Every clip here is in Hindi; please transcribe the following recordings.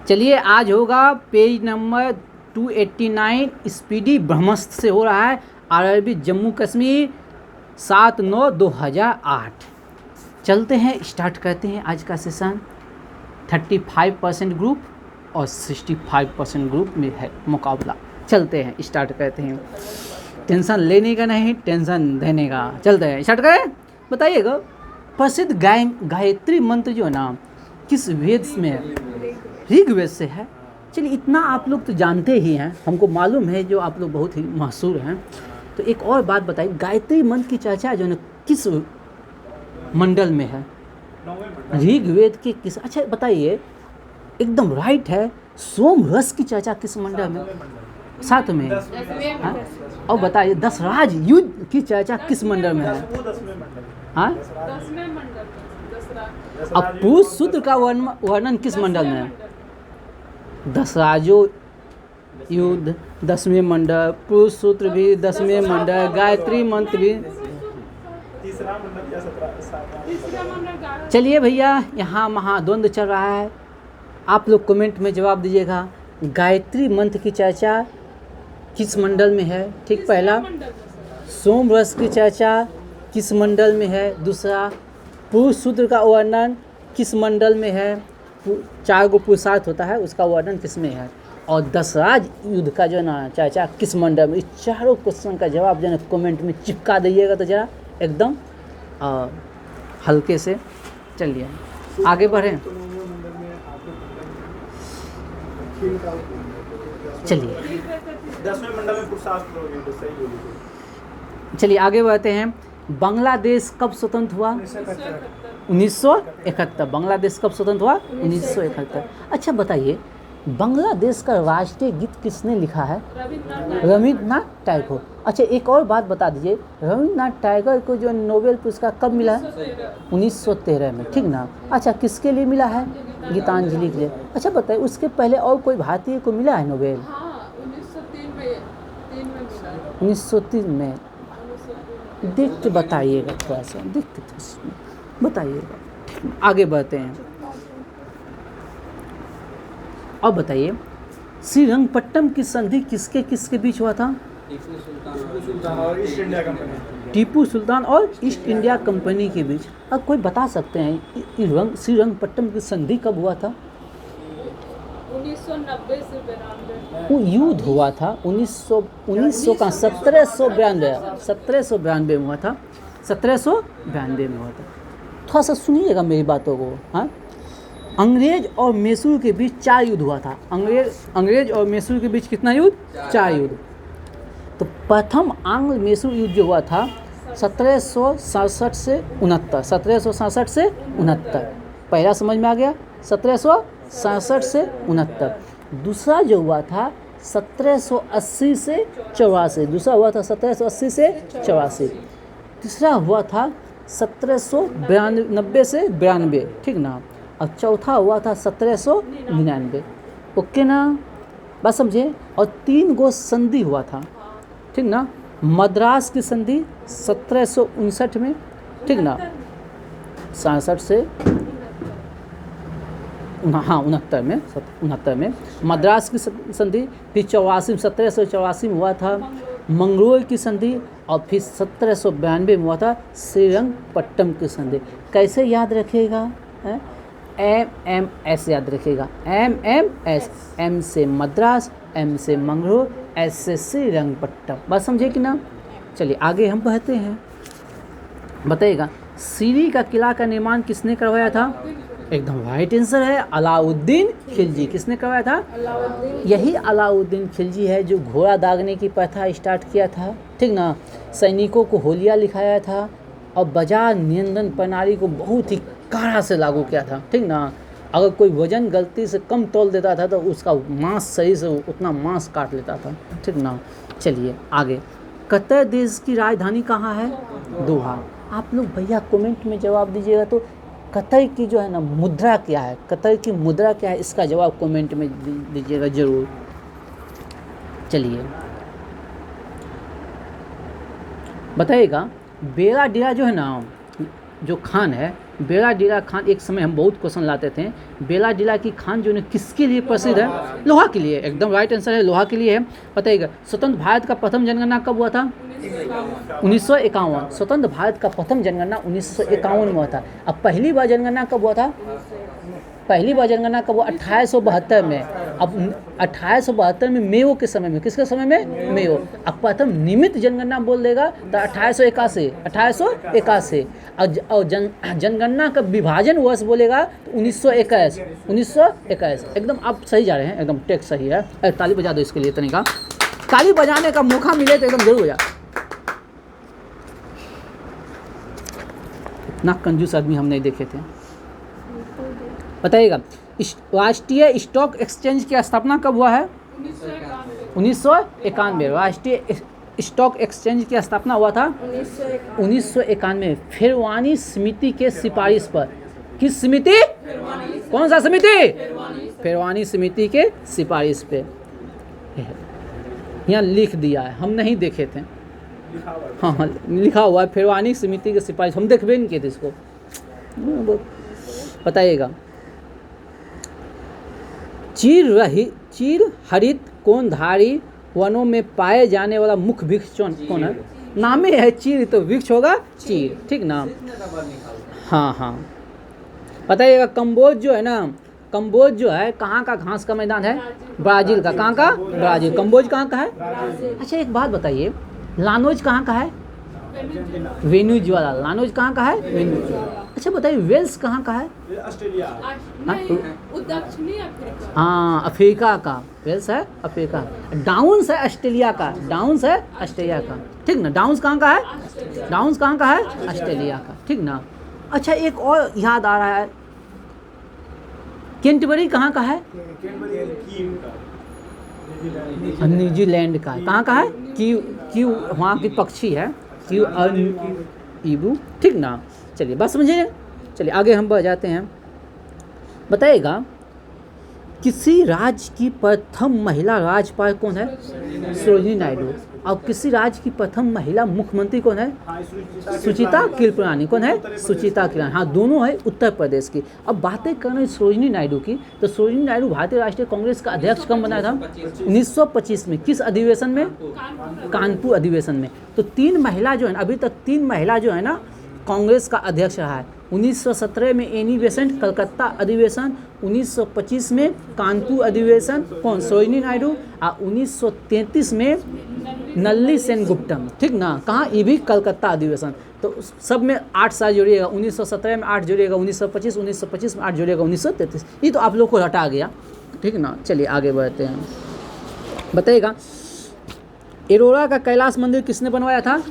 चलिए आज होगा पेज नंबर 289 स्पीडी ब्रह्मस्त्र से हो रहा है आरआरबी जम्मू कश्मीर 7/9/2008। चलते हैं, स्टार्ट करते हैं आज का सेशन। 35% ग्रुप और 65% ग्रुप में है मुकाबला। चलते हैं, स्टार्ट करते हैं। टेंशन लेने का नहीं, टेंशन देने का। चलते हैं, स्टार्ट करें। बताइएगा प्रसिद्ध गायत्री मंत्र जो है ना किस वेद में है? ऋग्वेद से है। चलिए इतना आप लोग तो जानते ही हैं, हमको मालूम है जो आप लोग बहुत ही मशहूर हैं। तो एक और बात बताइए, गायत्री मंत्र की चर्चा जो है ना किस मंडल में है? ऋग्वेद के किस? अच्छा बताइए, एकदम राइट है। सोम रस की चर्चा किस मंडल में? 7 में। हाँ? और बताइए दशराज युद्ध की चर्चा किस मंडल में है? हाँ? अब पुरुष सूत्र का वर्णन किस मंडल में है? दशराजो युद्ध 10वें मंडल, पुरुष सूत्र भी 10वें मंडल, गायत्री मंत्र भी। चलिए भैया, यहाँ महाद्वंद्व चल रहा है। आप लोग कमेंट में जवाब दीजिएगा, गायत्री मंत्र की चर्चा किस मंडल में है? ठीक, पहला सोम रस की चर्चा किस मंडल में है? दूसरा पुरुष सूत्र का वर्णन किस मंडल में है? 4 गो पुरुषार्थ होता है, उसका वर्णन किस में है? और दशराज युद्ध का जो है ना चर्चा किस मंडल में? इस चारों क्वेश्चन का जवाब जो है ना कमेंट में चिपका दीजिएगा तो जरा एकदम हल्के से। चलिए आगे बढ़ें। चलिए 10वें मंडल में पुरुषार्थ होगी, सही बोली। चलिए आगे बढ़ते हैं। बांग्लादेश कब स्वतंत्र हुआ? 1971। बांग्लादेश कब स्वतंत्र हुआ? 1971। अच्छा बताइए, बांग्लादेश का राष्ट्रीय गीत किसने लिखा है? रविंद्रनाथ टैगोर। अच्छा एक और बात बता दीजिए, रविंद्रनाथ टैगोर को जो नोबेल पुरस्कार कब मिला है? 1913 में, ठीक ना। अच्छा किसके लिए मिला है? गीतांजलि के लिए। अच्छा बताइए, उसके पहले और कोई भारतीय को मिला है नोबेल? 1903 में। देख के बताइएगा, थोड़ा सा देख के बताइएगा। आगे बढ़ते हैं और बताइए, श्रीरंगपट्टनम की संधि किसके किसके बीच हुआ था? टीपू सुल्तान और ईस्ट इंडिया कंपनी के बीच। अब कोई बता सकते हैं श्रीरंगपट्टनम की संधि कब हुआ था? 1990 से 92। वो युद्ध हुआ था 1900 का 1792 में हुआ था। 1792 में हुआ था। थोड़ा सा सुनिएगा मेरी बातों को। हाँ, अंग्रेज और मैसूर के बीच 4 युद्ध हुआ था। अंग्रेज और मैसूर के बीच कितना युद्ध? 4 युद्ध। तो प्रथम आंग्ल मैसूर युद्ध जो हुआ था 1767 से 69। 1767 से 69 पहला समझ में आ गया। 1767 से 69। दूसरा जो हुआ था 1780 से 84। दूसरा हुआ था 1780 से 84। तीसरा हुआ था 1792 से 92, ठीक ना। और चौथा हुआ था 1799। ओके ना, बस समझे। और 3 गो संधि हुआ था, ठीक ना। मद्रास की संधि 1759 में, ठीक ना। 67 से 69 में मद्रास की संधि। फिर 1784 में हुआ था मंगलोर की संधि। और फिर 1792 में हुआ था श्रीरंगपट्टनम की संधि। कैसे याद रखिएगा? MS याद रखिएगा। MS, M से मद्रास, M से मंगलोर, S से श्रीरंगपट्टनम। बात समझे कि ना। चलिए आगे हम बढ़ते हैं। बताइएगा, सीरी का किला का निर्माण किसने करवाया था? एकदम राइट आंसर है, अलाउद्दीन खिलजी। किसने करवाया था? यही अलाउद्दीन खिलजी है जो घोड़ा दागने की प्रथा स्टार्ट किया था, ठीक ना। सैनिकों को होलिया लिखाया था और बाजार नियंत्रण प्रणाली को बहुत ही कड़ा से लागू किया था, ठीक ना। अगर कोई वजन गलती से कम तोल देता था तो उसका मांस सही से उतना मांस काट लेता था, ठीक ना। चलिए आगे। कतर देश की राजधानी कहाँ है? दोहा। आप लोग भैया कमेंट में जवाब दीजिएगा। तो कतर की जो है ना मुद्रा क्या है? कतर की मुद्रा क्या है? इसका जवाब कमेंट में दीजिएगा जरूर। चलिए बताइएगा, बेरा डेरा जो है ना जो खान है, बेलाडीला खान, एक समय हम बहुत क्वेश्चन लाते थे, बेलाडीला की खान जो है किसके लिए प्रसिद्ध है? लोहा के लिए। एकदम राइट आंसर है, लोहा के लिए है। बताइएगा स्वतंत्र भारत का प्रथम जनगणना कब हुआ था? 1951। स्वतंत्र भारत का प्रथम जनगणना 1951 में हुआ था। अब पहली बार जनगणना कब हुआ था? पहली बार जनगणना कब हुआ? 1872 में। अब 1872 में मेयो के समय में, किसके समय में? मेयो। अब प्रथम नियमित जनगणना बोल देगा तो 1881। और जनगणना का विभाजन वर्ष बोलेगा तो 1921। एकदम आप सही जा रहे हैं, एकदम टेक्स्ट सही है। ताली बजा दो इसके लिए तनिका, ताली बजाने का मौका मिले तो एकदम जरूर बजा। इतना कंजूस आदमी हम नहीं देखे थे। बताइएगा राष्ट्रीय स्टॉक एक्सचेंज की स्थापना कब हुआ है? 1991। राष्ट्रीय स्टॉक एक्सचेंज की स्थापना हुआ था 1991। फिरवानी समिति के सिफारिश पर। किस समिति? कौन सा समिति? फिरवानी समिति के सिफारिश पे। यहाँ लिख दिया है, हम नहीं देखे थे। हाँ, लिखा हुआ है फिरवानी समिति के सिफारिश, हम देखबे नहीं किए थे इसको। बताइएगा चीर हरित कोणधारी वनों में पाए जाने वाला मुख्य वृक्ष कौन है? नामे है चीर, तो वृक्ष होगा चीर, ठीक ना? हाँ। बताइएगा कंबोज जो है ना, कंबोज जो है कहाँ का घास का मैदान है? ब्राज़ील का। कहाँ का? ब्राज़ील। कंबोज कहाँ का है? अच्छा एक बात बताइए, लानोज कहाँ का है? वेनेजुएला। लानोज कहाँ का है? वेनेजुएला। अच्छा बताइए वेल्स कहाँ का है? ऑस्ट्रेलिया। दक्षिणी अफ्रीका। हाँ, अफ्रीका का वेल्स है, अफ्रीका। डाउन्स है ऑस्ट्रेलिया का, डाउन्स है ऑस्ट्रेलिया का, ठीक ना? डाउन्स कहाँ का है? डाउन्स कहाँ का है? ऑस्ट्रेलिया का, ठीक ना? अच्छा एक और याद आ रहा है, कैंटरबरी कहाँ का है? न्यूजीलैंड का। कहाँ का है? क्यू वहाँ की पक्षी है, क्यू ईबू, ठीक ना? चलिए बात समझिए। चलिए आगे हम बढ़ जाते हैं। बताइएगा किसी राज्य की प्रथम महिला राज्यपाल कौन है? सरोजिनी नायडू। और किसी राज्य की प्रथम महिला मुख्यमंत्री कौन है? सुचिता कृपलानी। कौन है? सुचिता कृपलानी। हाँ, दोनों है उत्तर प्रदेश की। अब बातें कर रहे हैं सरोजिनी नायडू की, तो सरोजिनी नायडू भारतीय राष्ट्रीय कांग्रेस का अध्यक्ष कब बनाया था? 1925 में। किस अधिवेशन में? कानपुर अधिवेशन में। तो तीन महिला जो है, अभी तक तीन महिला जो है ना कांग्रेस का अध्यक्ष रहा है। 1917 में एनी बेसेंट कलकत्ता अधिवेशन, 1925 में कानपुर अधिवेशन, कौन? सरोजिनी नायडू। और 1933 में नल्ली सेनगुप्तम, ठीक ना? कहाँ? ये भी कलकत्ता अधिवेशन। तो सब में 8 साल जोड़िएगा, 1917 में 8 जोड़िएगा, 1925 में 8 जोड़िएगा, 1933। ये तो आप लोग को हटा गया, ठीक ना? चलिए आगे बढ़ते हैं। बताइएगा एरोरा का कैलाश मंदिर किसने बनवाया था?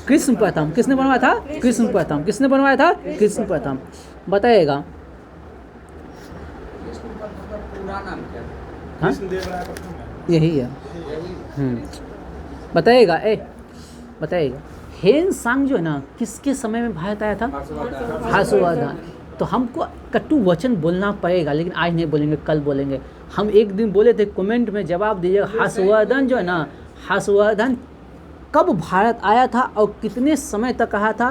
कृष्ण प्रथम। किसने बनवाया था? कृष्ण प्रथम। किसने बनवाया था? कृष्ण प्रथम। बताइएगा हाँ यही है। बताइएगा बताइएगा हेन सांग जो है ना किसके समय में भारत आया था? हर्षवर्धन। तो हमको कटु वचन बोलना पड़ेगा, लेकिन आज नहीं बोलेंगे, कल बोलेंगे। हम एक दिन बोले थे, कमेंट में जवाब दीजिएगा। हर्षवर्धन जो है ना, हर्षवर्धन कब भारत आया था और कितने समय तक रहा था?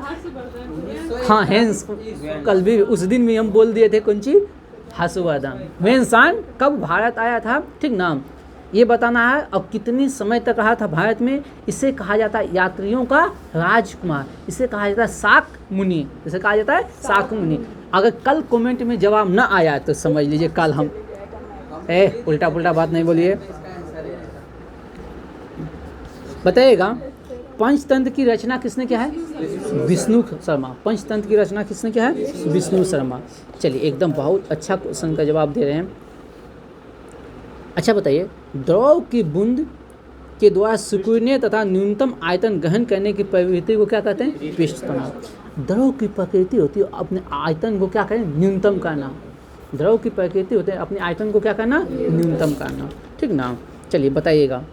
हाँ, हेंस कल भी उस दिन भी हम बोल दिए थे कौन सी? हर्षवर्धन। हेनसांग कब भारत आया था, ठीक ना? ये बताना है। और कितने समय तक रहा था भारत में? इसे कहा जाता है यात्रियों का राजकुमार। इसे कहा जाता है शाक मुनि। इसे कहा जाता है शाक मुनि। अगर कल कमेंट में जवाब न आया तो समझ लीजिए कल हम उल्टा पुल्टा बात नहीं बोलिए। बताइएगा पंचतंत्र की रचना किसने किया है? विष्णु शर्मा। पंचतंत्र की रचना किसने किया है? विष्णु शर्मा। चलिए एकदम बहुत अच्छा क्वेश्चन का जवाब दे रहे हैं। अच्छा बताइए द्रव की बूंद के द्वारा सिकुड़ने तथा न्यूनतम आयतन ग्रहण करने की प्रवृत्ति को क्या कहते हैं? पृष्ठ तनाव। द्रव की प्रकृति होती है अपने आयतन को क्या करें? न्यूनतम करना। द्रव की प्रकृति होती है अपने आयतन को क्या करना? न्यूनतम करना, ठीक ना? चलिए बताइएगा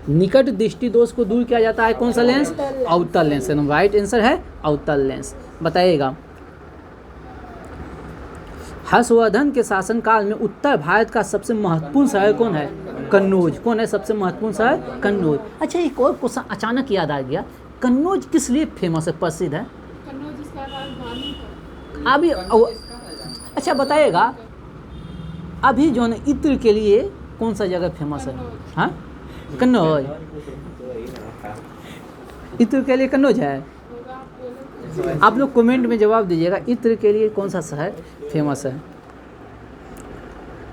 निकट दृष्टि दोष को दूर किया जाता है कौन सा लेंस? अवतल लेंस। एकदम राइट आंसर है अवतल लेंस। बताइएगा हर्षवर्धन के शासनकाल में उत्तर भारत का सबसे महत्वपूर्ण शहर कौन है? कन्नौज। कौन है सबसे महत्वपूर्ण शहर? कन्नौज। अच्छा एक और क्वेश्चन अचानक याद आ गया, कन्नौज किस लिए फेमस है, प्रसिद्ध है? कन्नौज जिसका अभी अच्छा बताइएगा, अभी जो है ना इत्र के लिए कौन सा जगह फेमस है? हाँ, कन्नौज। इत्र के लिए कन्नौज है। होगा, आप बोलो। आप लोग कमेंट में जवाब दीजिएगा, इत्र के लिए कौन सा शहर फेमस है?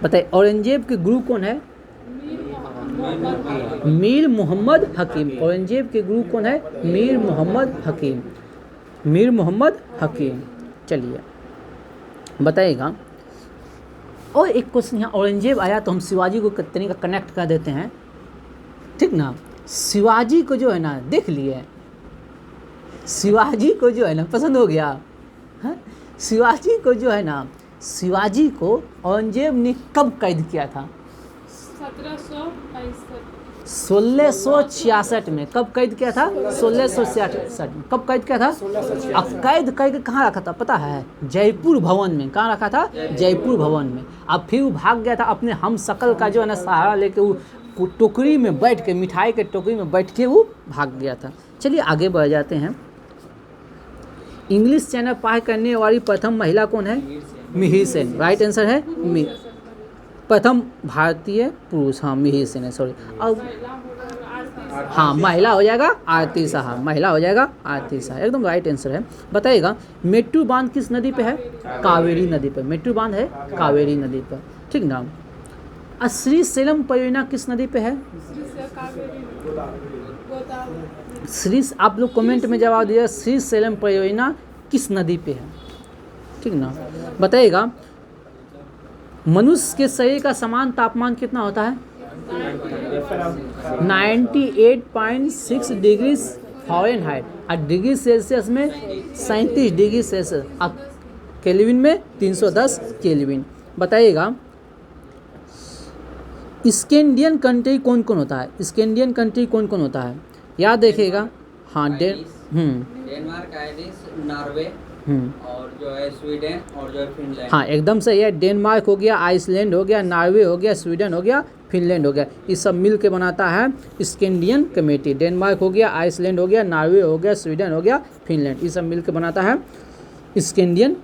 बताइए। औरंगजेब के गुरु कौन है? मीर मोहम्मद हकीम। औरंगजेब के गुरु कौन है? मीर मोहम्मद हकीम। मीर मोहम्मद हकीम। चलिए बताइएगा। और एक क्वेश्चन यहाँ, औरंगजेब आया तो हम शिवाजी को कितने का कनेक्ट कर देते हैं, ठीक ना। शिवाजी को जो है ना देख लिए, शिवाजी को जो है ना पसंद हो गया। हाँ, शिवाजी को जो है ना, शिवाजी को औरंगजेब ने कब कैद किया था? 1666 में। कब कैद किया था? 1666 में। कब कैद किया था? अब कैद करके कहाँ रखा था पता है? जयपुर भवन में। कहाँ रखा था? जयपुर भवन में। अब फिर वो भाग गया था अपने हम शकल का जो है ना सहारा लेके, वो टोकरी में बैठ के, मिठाई के टोकरी में बैठ के वो भाग गया था। चलिए आगे बढ़ जाते हैं। इंग्लिश चैनल पार करने वाली प्रथम महिला कौन है? मिहिर सेन। राइट आंसर है प्रथम भारतीय पुरुष। हाँ, मिहिर सेन है, सॉरी। अब हाँ, महिला हो जाएगा आरती साहा। महिला हो जाएगा आरती साहा, एकदम राइट आंसर है। बताइएगा, मेट्टू बांध किस नदी पे है? कावेरी नदी पर। मेट्टू बांध है कावेरी नदी पर, ठीक ना। श्री सेलम परियोजना किस नदी पे है? श्री, आप लोग कमेंट में जवाब दिया, श्री सेलम परियोजना किस नदी पे है, ठीक ना। बताइएगा, मनुष्य के शरीर का समान तापमान कितना होता है? 98.6 डिग्री फ़ारेनहाइट। और डिग्री सेल्सियस में 37 डिग्री सेल्सियस। अब केल्विन में 310 केल्विन। बताइएगा, स्कैंडिनेवियन कंट्री कौन कौन होता है? स्कैंडिनेवियन कंट्री कौन कौन होता है? याद देखिएगा। हाँ, डेनमार्क, आइरिश, नॉर्वे और जो है स्वीडन और जो है फिनलैंड। हाँ, एकदम सही है। डेनमार्क हो गया, आइसलैंड हो गया, नॉर्वे हो गया, स्वीडन हो गया, फिनलैंड हो गया। ये सब मिल के बनाता है स्कैंडिनेवियन कमेटी। डेनमार्क हो गया, आइसलैंड हो गया, नॉर्वे हो गया, स्वीडन हो गया, फिनलैंड, ये सब मिल के बनाता है स्कैंडिनेवियन।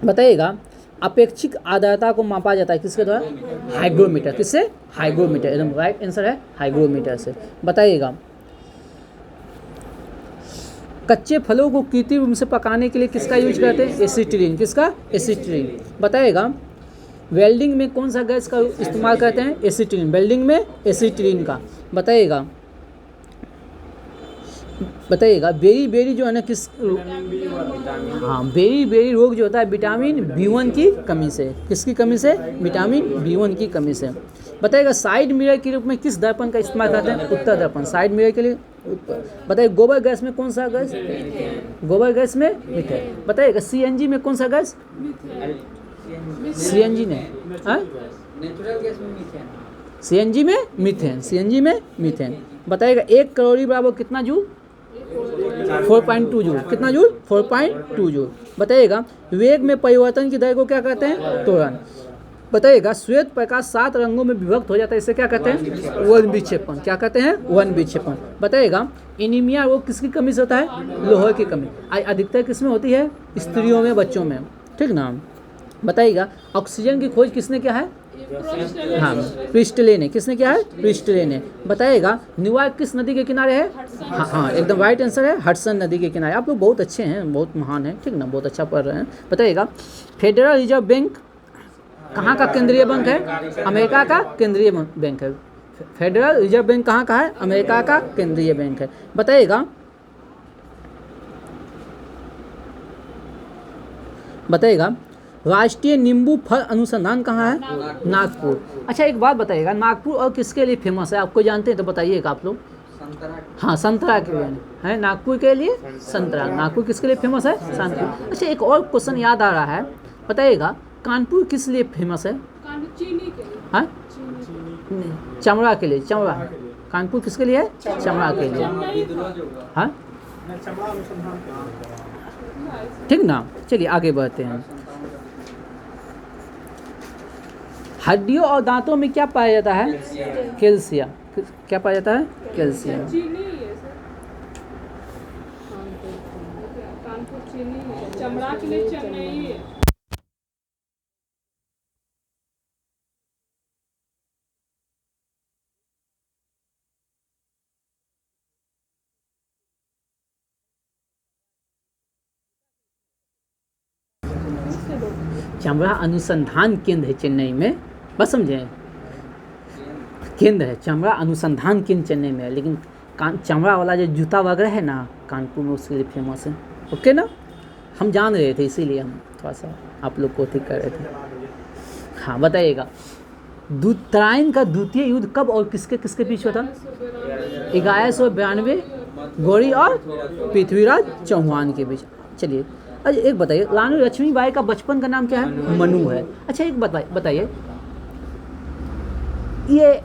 बताइएगा, अपेक्षिक आर्द्रता को मापा जाता है किसके द्वारा? हाइग्रोमीटर। किससे? हाइग्रोमीटर। एकदम राइट आंसर है हाइग्रोमीटर से। बताइएगा, कच्चे फलों को कृत्रिम रूप से पकाने के लिए किसका यूज करते हैं? एसिटिलीन। किसका? एसिटिलीन। बताइएगा, वेल्डिंग में कौन सा गैस का इस्तेमाल करते हैं? एसिटिलीन। वेल्डिंग में एसिटिलीन का। बताइएगा, बेरी जो है ना किस, हाँ, बेरी रोग जो होता है विटामिन B1 की कमी से। किसकी कमी से? विटामिन B1 की कमी से। बताइएगा, साइड मिरर के रूप में किस दर्पण का इस्तेमाल करते हैं? उत्तर दर्पण। साइड मिरर के लिए बताइए, गोबर गैस में कौन सा गैस? गोबर गैस में मीथेन। बताइएगा, CNG में कौन सा गैस? CNG ने, नेचुरल गैस में मीथेन। CNG में मीथेन। CNG में मीथेन। बताइएगा, 1 कैलोरी बराबर कितना जूल? 4.2 जूल। कितना जूल? 4.2 जूल। बताइएगा, वेग में परिवर्तन की दर को क्या कहते हैं? त्वरण। बताइएगा, श्वेत प्रकाश 7 रंगों में विभक्त हो जाता है, इसे क्या कहते हैं? वर्ण विक्षेपण। क्या कहते हैं? वर्ण विक्षेपण। बताइएगा, एनीमिया रोग किसकी कमी से होता है? लोहे की कमी। अधिकतर किसमें होती है? स्त्रियों में, बच्चों में, ठीक ना। बताइएगा, ऑक्सीजन की खोज किसने किया है? हाँ, प्रिस्टले ने। किसने किया है? प्रिस्टले ने। बताइएगा, न्यूयॉर्क किस नदी के किनारे है? हाँ, एकदम राइट आंसर है हडसन नदी के किनारे। आप लोग बहुत अच्छे हैं, बहुत महान हैं, ठीक ना, बहुत अच्छा पढ़ रहे हैं। बताइएगा, फेडरल रिजर्व बैंक कहाँ का केंद्रीय बैंक है? अमेरिका का केंद्रीय बैंक है। फेडरल रिजर्व बैंक कहाँ का है? अमेरिका का केंद्रीय बैंक है। बताइएगा, राष्ट्रीय नींबू फल अनुसंधान कहाँ है? नागपुर। अच्छा, एक बात बताइएगा, नागपुर और किसके लिए फेमस है? आपको जानते हैं तो बताइएगा आप लोग। हाँ, संतरा के लिए है नागपुर के लिए। संतरा। नागपुर किसके लिए फेमस है? संतरा। अच्छा, एक और क्वेश्चन याद आ रहा है। बताइएगा, कानपुर किस लिए फेमस है? चीनी के लिए। हाँ, चमड़ा के लिए। चमड़ा। कानपुर किसके लिए है? चमड़ा के लिए। हाँ, ठीक ना। चलिए आगे बढ़ते हैं। हड्डियों और दांतों में क्या पाया जाता है? कैल्शियम। क्या पाया जाता है? कैल्शियम। चीनी है सर। कानपुर चीनी है। चमड़ा एक्चुअली चेन्नई है। चमड़ा अनुसंधान केंद्र है चेन्नई में, बस समझे, केंद्र है चमड़ा अनुसंधान केंद्र चेन्नई में है, लेकिन चमड़ा वाला जो जूता वगैरह है ना कानपुर में उसके लिए फेमस है। ओके ना, हम जान रहे थे इसीलिए हम थोड़ा सा आप लोग को ठीक कर रहे थे। हाँ बताइएगा, उत्तरायण का द्वितीय युद्ध कब और किसके किसके बीच हुआ था? 1192 गौरी और पृथ्वीराज चौहान के बीच। चलिए अच्छा एक बताइए, रानी लक्ष्मीबाई का बचपन का नाम क्या है? मनु है। अच्छा एक बताइए, ये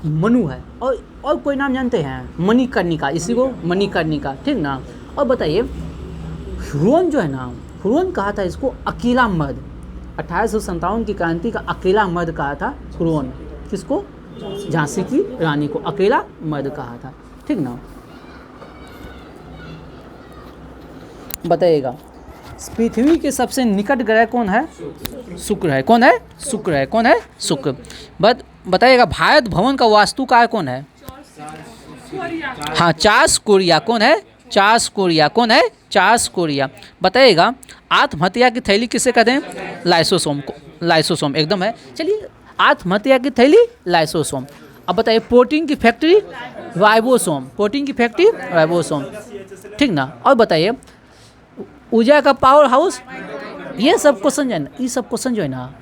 मनु है और कोई नाम जानते हैं? मणिकर्णिका, इसी को मणिकर्णिका, ठीक ना। और बताइए हुरुन जो है ना, हुरुन कहा था इसको अकेला मर्द, 1857 की क्रांति का अकेला मर्द कहा था हुरुन। किसको? झांसी की रानी को अकेला मर्द कहा था, ठीक ना। बताइएगा पृथ्वी के सबसे निकट ग्रह कौन है? शुक्र है। कौन है? शुक्र है। कौन है? शुक्र। बताइएगा भारत भवन का वास्तुकार कौन है? हाँ चार्ल्स कोरिया। कौन है? Charles Korea. कौन है? Charles Korea. बताइएगा आत्महत्या की थैली किसे कहते हैं? लाइसोसोम को। लाइसोसोम एकदम है। चलिए आत्महत्या की थैली लाइसोसोम। अब बताइए प्रोटीन की फैक्ट्री राइबोसोम। प्रोटीन की फैक्ट्री राइबोसोम, ठीक ना। और बताइए ऊर्जा का पावर हाउस। ये सब क्वेश्चन जो है ना, ये सब क्वेश्चन जो है ना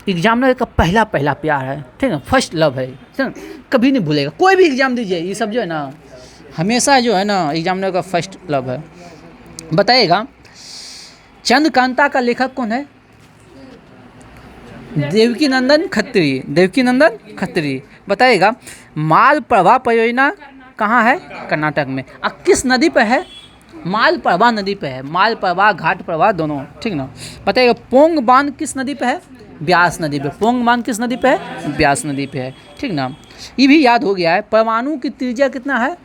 एग्जामिनर का पहला प्यार है, ठीक है, फर्स्ट लव है, ठीक है, कभी नहीं भूलेगा। कोई भी एग्जाम दीजिए ये सब जो है ना हमेशा जो है ना एग्जामिनर का फर्स्ट लव है। बताइएगा चंद्रकांता का लेखक कौन है? देवकीनंदन खत्री। देवकीनंदन खत्री। बताइएगा मालप्रभा परियोजना कहाँ है? कर्नाटक में। अब किस नदी पर है? मालप्रभा नदी पे है। मालप्रभा घाट प्रभा दोनों, ठीक ना। बताइएगा पोंग बांध किस नदी पे है? ब्यास नदी पे। पोंग बांध किस नदी पे है? ब्यास नदी पे है, ठीक ना। ये भी याद हो गया है। परमाणु की त्रिज्या कितना है?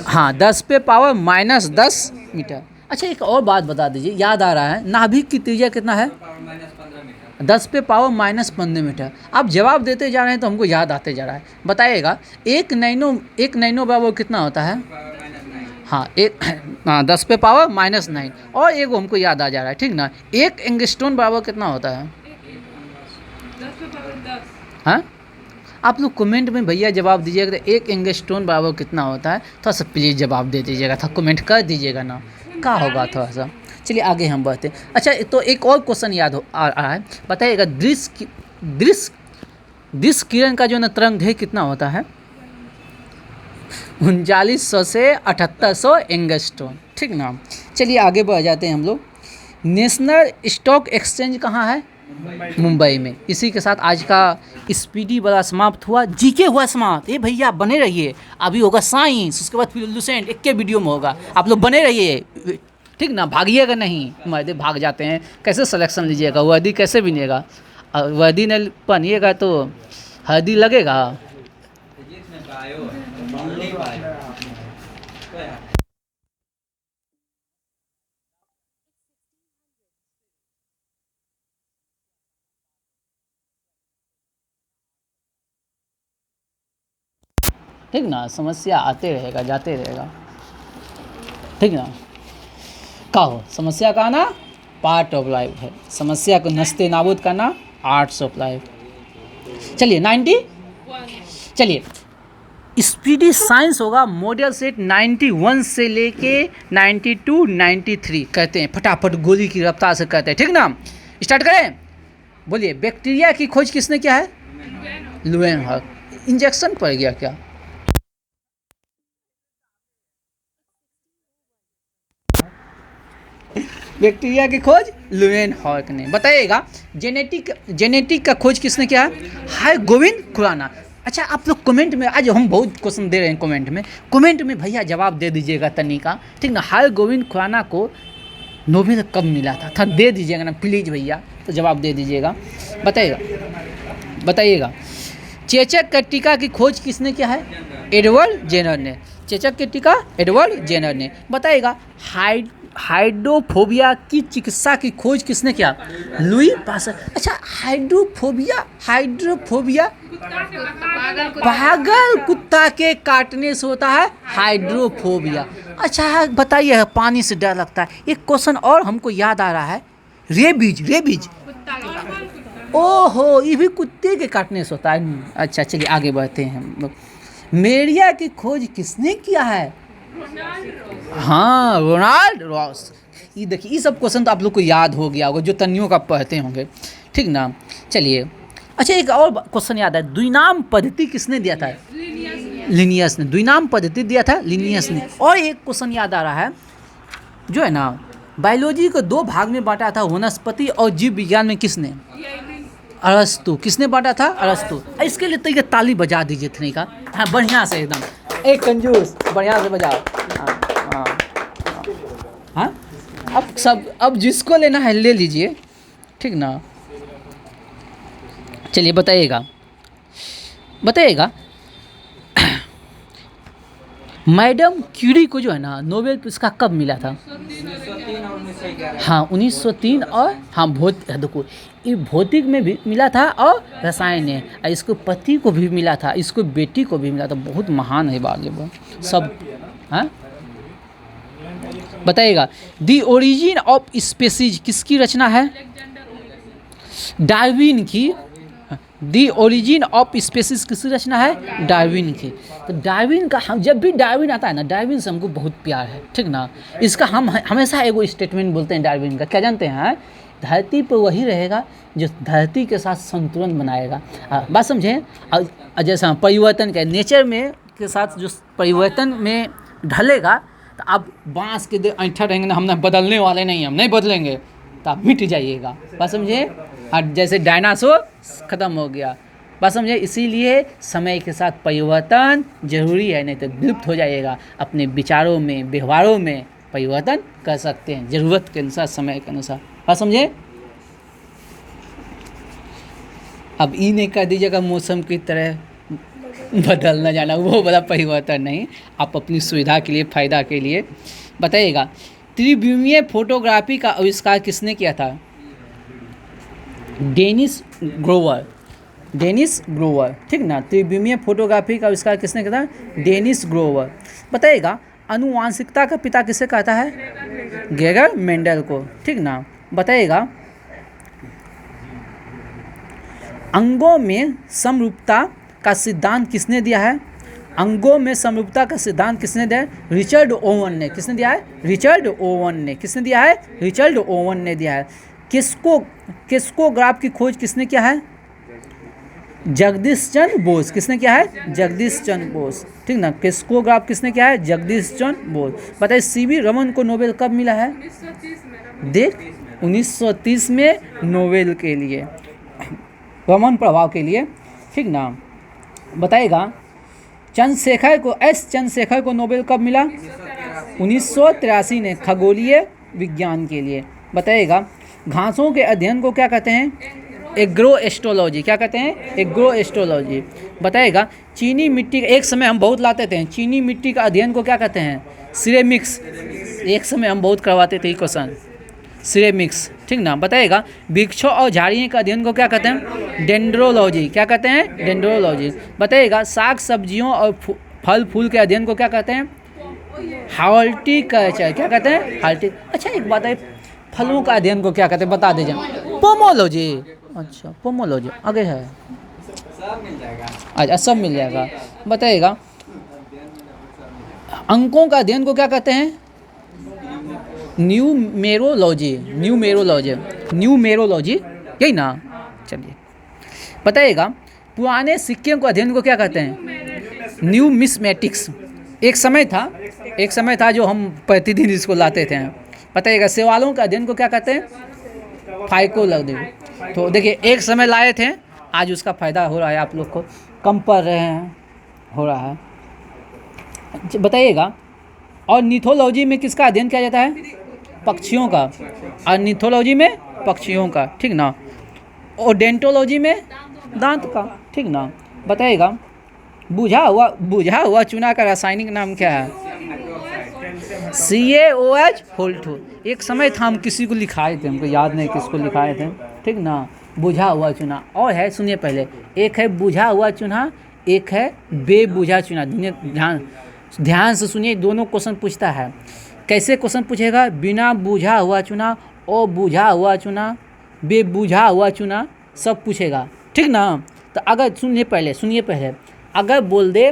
हाँ 10 पे पावर माइनस 10 मीटर। अच्छा एक और बात बता दीजिए, याद आ रहा है, नाभिक की त्रिज्या कितना है? 10 पे पावर माइनस 15 मीटर। आप जवाब देते जा रहे हैं तो हमको याद आते जा रहा है। बताइएगा एक नैनो बराबर कितना होता है? हाँ 10 पे पावर माइनस 9। और एक हमको याद आ जा रहा है, ठीक ना। एक एंगस्ट्रॉन बराबर कितना होता है? 10 पे पावर 10। हाँ आप लोग कमेंट में भैया जवाब दीजिएगा, तो एक एंगस्ट्रॉन बराबर कितना होता है? थोड़ा सा प्लीज़ जवाब दे दीजिएगा, था कमेंट कर दीजिएगा ना, क्या होगा थोड़ा सा। चलिए आगे हम बढ़ते हैं। अच्छा तो एक और क्वेश्चन याद आ रहा है। बताइएगा दृश्य किरण का जो ना तरंग दैर्घ्य कितना होता है? 3900 से 7800 एंगस्ट्रॉन, ठीक ना। चलिए आगे बढ़ जाते हैं हम लोग। नेशनल स्टॉक एक्सचेंज कहाँ है? मुंबई में। इसी के साथ आज का स्पीडी वाला समाप्त हुआ। जीके हुआ समाप्त। ये भैया बने रहिए, अभी होगा साइंस, उसके बाद फिर लुसेंट, एक के वीडियो में होगा। आप लोग बने रहिए, ठीक ना, भागिएगा नहीं। मर्दे भाग जाते हैं, कैसे सिलेक्शन लीजिएगा? वर्दी कैसे बनिएगा? वर्दी नहीं पहनिएगा तो हल्दी लगेगा। ठीक ना, समस्या आते रहेगा जाते रहेगा, ठीक ना। का हो समस्या का आना पार्ट ऑफ लाइफ है, समस्या को नस्ते नाबूद करना आर्ट्स ऑफ लाइफ। चलिए 91। चलिए स्पीडी साइंस होगा मॉडल सेट 91 से लेके 92 93 कहते हैं, फटाफट गोली की रफ्तार से कहते हैं, ठीक ना। स्टार्ट करें। बोलिए बैक्टीरिया की खोज किसने किया है? लुएनहॉक। इंजेक्शन पड़ गया क्या? बैक्टीरिया की खोज लुएनहॉक ने। बताइएगा जेनेटिक का खोज किसने किया है? हरगोविंद खुराना। अच्छा आप लोग कमेंट में, आज हम बहुत क्वेश्चन दे रहे हैं कमेंट में भैया जवाब दे दीजिएगा तनिका, ठीक ना। हरगोविंद खुराना को नोबेल कब मिला था दे दीजिएगा ना प्लीज़ भैया, तो जवाब दे दीजिएगा। बताइएगा चेचक का टीका की खोज किसने किया है? एडवर्ड जेनर ने। चेचक की टीका एडवर्ड जेनर ने। बताइएगा हाइड्रोफोबिया की चिकित्सा की खोज किसने किया? Louis Pasteur. अच्छा, हाइड्रोफोबिया पागल कुत्ता के काटने से होता है हाइड्रोफोबिया। अच्छा बताइए, पानी से डर लगता है। एक क्वेश्चन और हमको याद आ रहा है, रेबीज। ओहो, ये भी कुत्ते के काटने से होता है। अच्छा चलिए आगे बढ़ते हैं हम लोग। मलेरिया की खोज किसने किया है? हाँ, रोनाल्ड रॉस। ये देखिए, ये सब क्वेश्चन तो आप लोग को याद हो गया होगा जो तनियों का पढ़ते होंगे, ठीक ना। चलिए, अच्छा एक और क्वेश्चन याद है, द्विनाम पद्धति किसने दिया था? लिनियस ने। द्विनाम पद्धति दिया था लिनियस ने। और एक क्वेश्चन याद आ रहा है, जो है ना, बायोलॉजी को 2 भाग में बांटा था, वनस्पति और जीव विज्ञान में किसने? अरस्तु। किसने बांटा था? अरस्तु। इसके लिए तो ये ताली बजा दीजिए थ्री का। हाँ, बढ़िया से एकदम, एक कंजूस, बढ़िया से बजाओ। हाँ, अब जिसको लेना है ले लीजिए, ठीक ना। चलिए बताइएगा मैडम क्यूरी को जो है ना नोबेल पुरस्कार कब मिला था? 1903 और 1911। हाँ, 1903 और हाँ देखो, ये भौतिक में भी मिला था और रसायन में। इसको पति को भी मिला था, इसको बेटी को भी मिला था। बहुत महान है बाल सब। हाँ, बताइएगा द ओरिजिन ऑफ स्पीसीज किसकी रचना है? डार्विन की। दी ओरिजिन ऑफ स्पीसीज किसकी रचना है? डार्विन की। तो डार्विन का, हम जब भी डार्विन आता है ना, डार्विन से हमको बहुत प्यार है, ठीक ना। इसका हम हमेशा एगो स्टेटमेंट बोलते हैं डार्विन का, क्या जानते हैं? धरती पर वही रहेगा जो धरती के साथ संतुलन बनाएगा। बात समझें। जैसा परिवर्तन का नेचर में के साथ जो परिवर्तन में ढलेगा, तो आप बांस के दे ऐठा रहेंगे ना, हम ना बदलने वाले नहीं, हम नहीं बदलेंगे, तो आप मिट जाइएगा। बात समझे। और जैसे डायनासोर ख़त्म हो गया, बात समझे। इसीलिए समय के साथ परिवर्तन जरूरी है, नहीं तो विलुप्त हो जाइएगा। अपने विचारों में, व्यवहारों में परिवर्तन कर सकते हैं ज़रूरत के अनुसार, समय के अनुसार। बात समझे। अब ये नहीं कर दीजिएगा मौसम की तरह बदलना जाना, वो बड़ा परिवर्तन नहीं। आप अपनी सुविधा के लिए, फायदा के लिए। बताइएगा त्रिविमीय फोटोग्राफी का आविष्कार किसने किया था? डेनिस ग्रोवर, ठीक ना। त्रिविमीय फोटोग्राफी का आविष्कार किसने किया था? डेनिस ग्रोवर। बताइएगा आनुवांशिकता का पिता किसे कहता है? ग्रेगर मेंडल को, ठीक ना। बताइएगा अंगों में समरूपता का सिद्धांत किसने दिया है? अंगों में समरूपता का सिद्धांत किसने दिया है? रिचर्ड ओवन ने। किसने दिया है? रिचर्ड ओवन ने। किसने दिया है? रिचर्ड ओवन ने दिया है। किस्कोग्राफ की खोज किसने किया है? जगदीश चंद्र बोस। किसने किया है? जगदीश चंद्र बोस, ठीक ना। किस्कोग्राफ किसने किया है? जगदीश चंद्र बोस। बताइए सीवी रमन को नोबेल कब मिला है? 1930 में नोबेल के लिए, रमन प्रभाव के लिए, ठीक ना। बताइएगा चंद्रशेखर को नोबेल कब मिला? 1983 ने, खगोलीय विज्ञान के लिए। बताइएगा घासों के अध्ययन को क्या कहते हैं? एग्रोएस्ट्रोलॉजी। क्या कहते हैं? एग्रोएस्ट्रोलॉजी। बताइएगा चीनी मिट्टी, एक समय हम बहुत लाते थे, चीनी मिट्टी का अध्ययन को क्या कहते हैं? सिरेमिक्स। एक समय हम बहुत करवाते थे क्वेश्चन, सिरेमिक्स, ठीक ना। बताइएगा वृक्षों और झाड़ियों का अध्ययन को क्या कहते हैं? डेंड्रोलॉजी। क्या कहते हैं? डेंड्रोलॉजी। बताइएगा साग सब्जियों और फल फूल के अध्ययन को क्या कहते हैं? हॉर्टिकल्चर। क्या कहते हैं? हॉर्टिक। अच्छा एक बात है, फलों का अध्ययन को क्या कहते हैं? बता दीजिए। पोमोलॉजी। अच्छा पोमोलॉजी आगे है, सब मिल जाएगा। अच्छा सब मिल जाएगा। बताइएगा अंकों का अध्ययन को क्या कहते हैं? न्यूमेरोलॉजी। यही ना। चलिए बताइएगा पुराने सिक्के को अध्ययन को क्या कहते हैं? न्यूमिस्मेटिक्स। एक समय था जो हम प्रतिदिन इसको लाते थे। बताइएगा सवालों का अध्ययन को क्या कहते हैं? फाइकोलॉजी। तो देखिए एक समय लाए थे, आज उसका फायदा हो रहा है, आप लोग को कम पढ़ रहे हैं, हो रहा है। बताइएगा ऑर्निथोलॉजी में किसका अध्ययन किया जाता है? पक्षियों का। ऑर्निथोलॉजी में पक्षियों का, ठीक ना। ओडेंटोलॉजी में दांत का, ठीक ना। बताइएगा बुझा हुआ चूना का रासायनिक नाम क्या है? CaOH whole 2। एक समय था हम किसी को लिखाए थे, हमको याद नहीं किसको लिखाए थे, ठीक ना। बुझा हुआ चूना और है, सुनिए पहले, एक है बुझा हुआ चूना, एक है बेबुझा चूना। ध्यान से सुनिए, दोनों क्वेश्चन पूछता है। कैसे क्वेश्चन पूछेगा? बिना बुझा हुआ चूना, बुझा हुआ चूना, बेबुझा हुआ चूना, सब पूछेगा, ठीक ना। तो अगर सुनिए पहले अगर बोल दे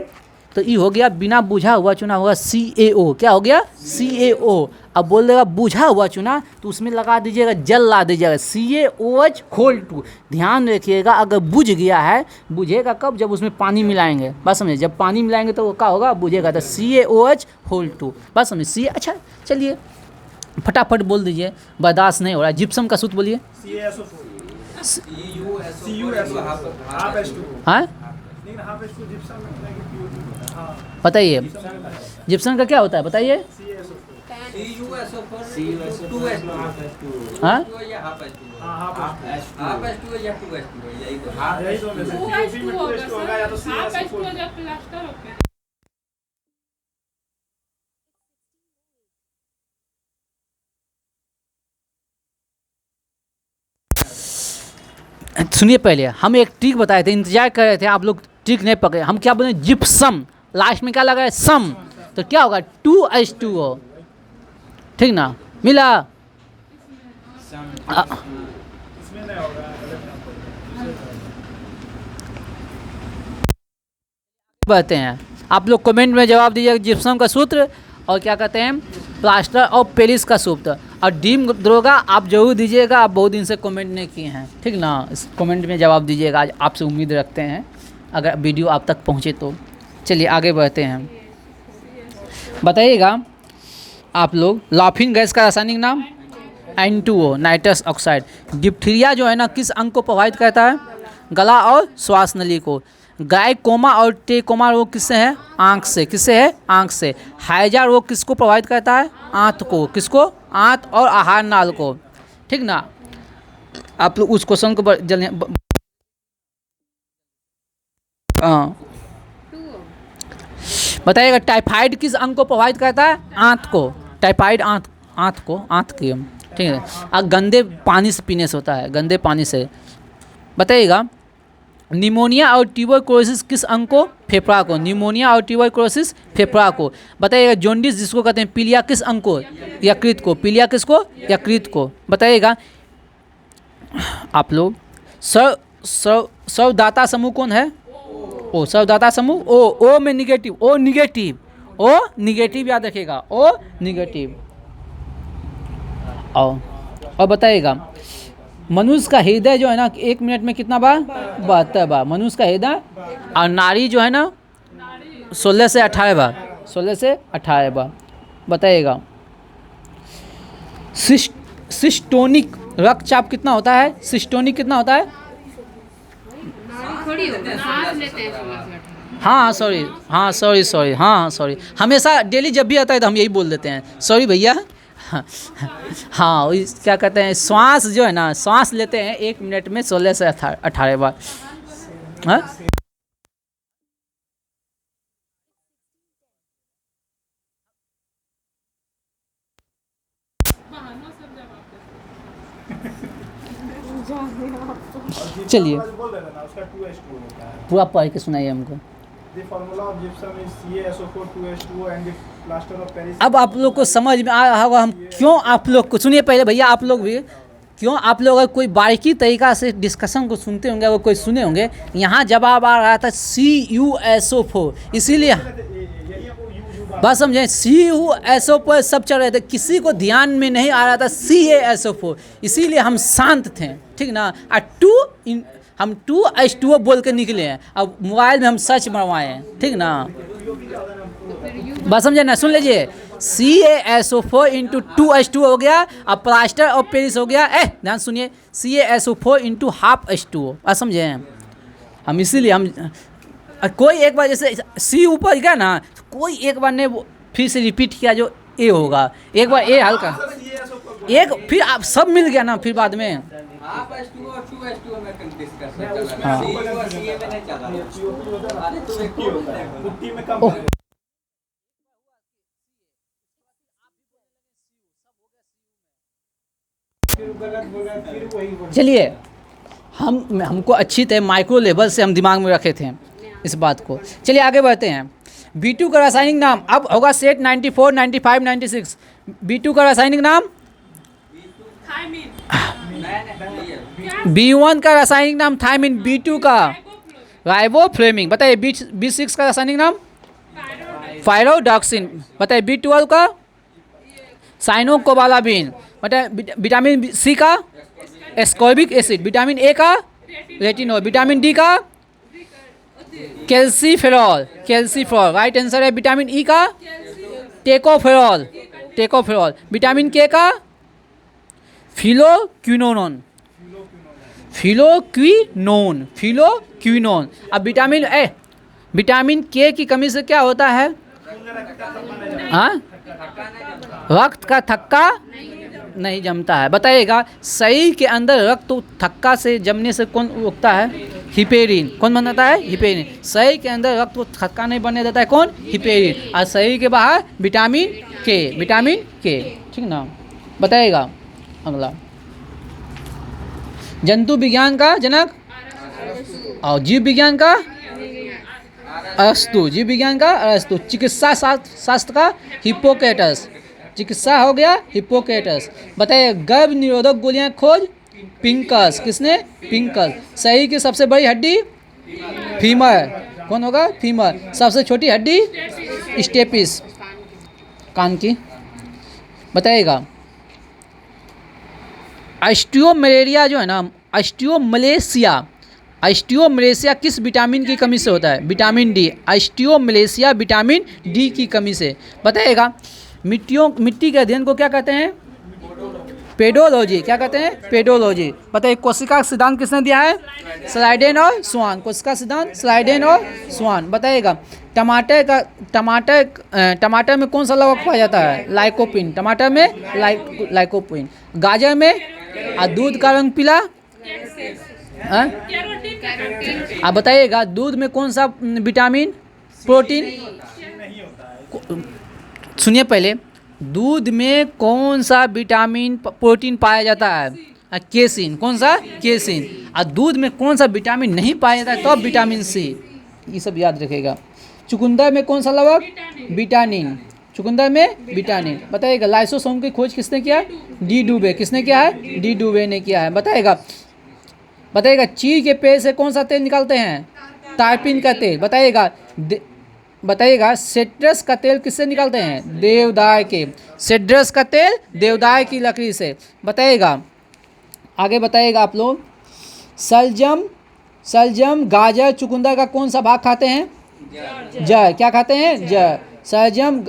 तो ये हो गया बिना बुझा हुआ चूना होगा CaO। क्या हो गया? CaO। अब बोल देगा बुझा हुआ चूना तो उसमें लगा दीजिएगा, जल ला दीजिएगा, CaOH होल 2। ध्यान रखिएगा, अगर बुझ गया है, बुझेगा कब? जब उसमें पानी मिलाएंगे। बस समझे, जब पानी मिलाएंगे तो वो क्या होगा? बुझेगा। तो CaOH होल 2। बस समझे। अच्छा चलिए फटाफट बोल दीजिए, बर्दाश्त नहीं हो रहा है। जिप्सम का सूत्र बोलिए। हाँ बताइए, जिप्सम का क्या होता है बताइए? हाँ सुनिए पहले, हम एक ट्रिक बताए थे, इंतजार कर रहे थे, आप लोग ट्रिक नहीं पकड़े। हम क्या बोले? जिप्सम, लास्ट में क्या लगा है? सम। तो क्या होगा? 2H2O, ठीक ना। मिला? कहते हैं आप लोग कमेंट में जवाब दीजिएगा जिप्सम का सूत्र और क्या कहते हैं प्लास्टर ऑफ पेरिस का सूत्र। और डीम दरोगा आप जरूर दीजिएगा, आप बहुत दिन से कमेंट नहीं किए हैं, ठीक ना। इस कमेंट में जवाब दीजिएगा, आज आपसे उम्मीद रखते हैं अगर वीडियो आप तक पहुँचे तो। चलिए आगे बढ़ते हैं, बताइएगा आप लोग लाफिंग गैस का रासायनिक नाम? N2O, nitrous oxide. डिप्थीरिया जो है ना किस अंग को प्रभावित करता है? गला और श्वास नली को। ग्लाइकोमा और ट्रेकोमा रोग किससे है? आँख से। किससे है? आँख से। हैजा रोग किसको प्रभावित करता है? आँत को। किसको? आँत और आहार नाल को, ठीक ना। आप लोग उस क्वेश्चन को जल्दी बताइएगा टाइफाइड किस अंग को प्रभावित करता है? आँत को। टाइफाइड आँत को, आँत की, ठीक है। अब गंदे पानी से पीने से होता है, गंदे पानी से। बताइएगा निमोनिया और ट्यूबरकुलोसिस किस अंग को? फेफड़ा को। निमोनिया और ट्यूबरकुलोसिस फेफड़ा को। बताइएगा जॉन्डिस जिसको कहते हैं पीलिया किस अंग को? यकृत को। पीलिया किसको? यकृत को। बताइएगा आप लोग सर्वदाता समूह कौन है? ओ। सर्वदाता समूह ओ में निगेटिव, ओ निगेटिव याद रखिएगा, ओ निगेटिव। और बताइएगा मनुष्य का हृदय जो है ना 1 मिनट में कितना बार? 72 बार मनुष्य का हृदय। और नाड़ी जो है ना 16 से 18 बार, 16 से 18 बार। बताइएगा सिस्टोनिक रक्तचाप कितना होता है? सिस्टोनिक कितना होता है? हाँ सॉरी, हमेशा डेली जब भी आता है तो हम यही बोल देते हैं, सॉरी भैया। हाँ क्या कहते हैं, श्वास जो है ना, श्वास लेते हैं 1 मिनट में 16 से 18 बार। हाँ चलिए पूरा पढ़ के सुनाइए हमको। अब आप लोग को समझ में आ रहा होगा हम क्यों आप लोग को, सुनिए पहले भैया, आप लोग भी क्यों, आप लोग अगर कोई बारीकी तरीका से डिस्कशन को सुनते होंगे, अगर कोई सुने होंगे, यहाँ जवाब आ रहा था CuSO4, इसीलिए बस समझे CuSO4 सब चल रहे थे, किसी को ध्यान में नहीं आ रहा था CaSO4, इसीलिए हम शांत थे, ठीक ना। और हम 2H2O बोल के निकले हैं, अब मोबाइल में हम सर्च मरवाए हैं, ठीक ना। बस समझे ना, सुन लीजिए CaSO4 इंटू 2H2O हो गया, अब प्लास्टर ऑफ पेरिस हो गया। ध्यान सुनिए CaSO4 इंटू ½ H2O। बस समझे हम, इसीलिए हम कोई एक बार जैसे C ऊपर गया ना, कोई एक बार ने फिर से रिपीट किया जो A होगा, एक बार A हल्का एक फिर आप सब मिल गया ना फिर बाद में। आप H2O और 2H2O में डिस्कस कर उसमें चला हाँ। CH और CA में नहीं चला। POP होता है, अरे तो एक पुट्टी होता है, पुट्टी में कम ओह। है। फिर गलत बोला, फिर वही बोला। चलिए हमको अच्छी तरह माइक्रो लेवल से हम दिमाग में रखे थे इस बात को। चलिए आगे बढ़ते हैं। B2 का रासायनिक नाम अब होगा सेट 94, 95, 96। B2 का रासायनिक नाम थायमिन। B1 का रासायनिक नाम थायमिन, B2 का राइबोफ्लेविन। बताइए B6 का रासायनिक नाम फाइरोडॉक्सिन। बताइए B12 का साइनोकोबालाबिन। बताइए विटामिन C का एस्कॉर्बिक एसिड। विटामिन A का रेटिनॉल। विटामिन D का कैल्सीफेरॉल। राइट आंसर है। विटामिन E का टेकोफेरॉल। विटामिन K का फिलोक्विनोन। अब विटामिन K की कमी से क्या होता है? हाँ, रक्त का थक्का नहीं जमता है। बताइएगा शरीर के अंदर रक्त थक्का से जमने से कौन रोकता है? हिपेरिन। कौन बनाता है? हिपेरिन। शरीर के अंदर रक्त को थक्का नहीं बनने देता है कौन? हिपेरिन। और शरीर के बाहर विटामिन के। ठीक ना? बताइएगा अगला। जंतु विज्ञान का जनक और जीव विज्ञान का अरस्तु। जीव विज्ञान का अरस्तु। चिकित्सा शास्त्र का हिप्पोक्रेटस। चिकित्सा हो गया हिप्पोक्रेटस। बताइए गर्भ निरोधक गोलियां खोज पिंकस। किसने? पिंकस। शरीर की सबसे बड़ी हड्डी फीमर। कौन होगा? फीमर। सबसे छोटी हड्डी स्टेपिस, कान की। बताइएगा ऑस्टियोमलेरिया जो है ना, ऑस्टियोमलेशिया किस विटामिन की कमी से होता है? Vitamin D. Osteomalacia vitamin D की कमी से। बताइएगा मिट्टी के अध्ययन को क्या कहते हैं? पेडोलॉजी। क्या कहते हैं? पेडोलॉजी। बताइए कोशिका का सिद्धांत किसने दिया है? स्लाइडेन और स्वान। कोशिका सिद्धांत स्लाइडेन और स्वान। बताइएगा टमाटर में कौन सा लवक पाया जाता है? लाइकोपिन। टमाटर में लाइकोपिन। गाजर में और दूध का रंग पीला। आप बताइएगा दूध में कौन सा विटामिन प्रोटीन? सुनिए पहले, दूध में कौन सा विटामिन प्रोटीन पाया जाता है? केसिन। कौन सा? केसिन। और दूध में कौन सा विटामिन नहीं पाया जाता है? तो विटामिन सी। ये सब याद रखेगा। चुकंदर में कौन सा लवक? विटामिन। चुकंदर में विटामिन। बताइएगा लाइसोसोम की खोज किसने किया? डी डुबे। किसने किया है? डी डुबे ने किया है। बताइएगा चीड़ के पेड़ से कौन सा तेल निकालते हैं? टारपिन का तेल। बताइएगा सिट्रस का तेल किससे निकालते हैं? देवदार के। सिट्रस का तेल देवदार की लकड़ी से। बताइएगा आगे बताइएगा आप लोग। सलजम गाजर चुकंदर का कौन सा भाग खाते हैं? जड़। क्या खाते हैं? जड़। सलजम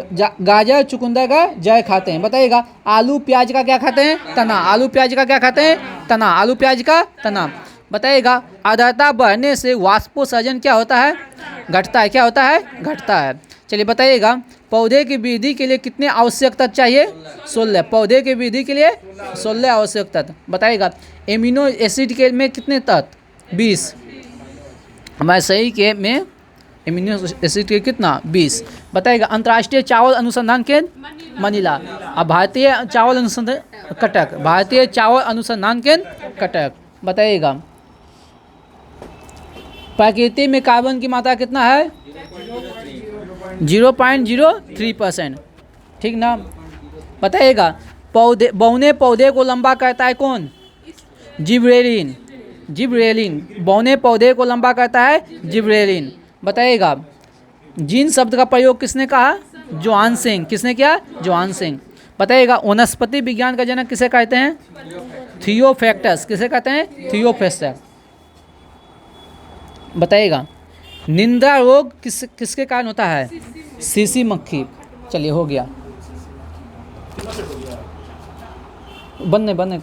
गाजर चुकंदर का जड़ खाते हैं। बताइएगा आलू प्याज का क्या खाते हैं? तना। आलू प्याज का क्या खाते हैं? तना। आलू प्याज का तना। बताइएगा आर्द्रता बढ़ने से वाष्पोत्सर्जन क्या होता है? घटता है। क्या होता है? घटता है। चलिए बताइएगा पौधे की वृद्धि के लिए कितने आवश्यक तत्व चाहिए? 16। पौधे की वृद्धि के लिए 16 आवश्यक तत्व। बताइएगा एमिनो एसिड के में कितने तत्व? 20। हमारे शरीर के में एमिनो एसिड के कितना? 20। बताइएगा अंतर्राष्ट्रीय चावल अनुसंधान केंद्र मनीला। अब भारतीय चावल अनुसंधान कटक। भारतीय चावल अनुसंधान केंद्र कटक। बताइएगा प्रकृति में कार्बन की मात्रा कितना है? 0.03%। ठीक ना? बताइएगा बौने पौधे को लंबा करता है कौन? जिबरेलिन। बौने पौधे को लंबा करता है जिबरेलिन। बताइएगा जीन शब्द का प्रयोग किसने कहा? जोहानसिंग। किसने किया? जोहानसिंग। बताइएगा वनस्पति विज्ञान का जनक किसे कहते हैं? थियोफैक्टस। किसे कहते हैं? थियोफैक्टस। बताइएगा निंदा रोग किसके कारण होता है? सीसी मक्खी। चलिए हो गया। बनने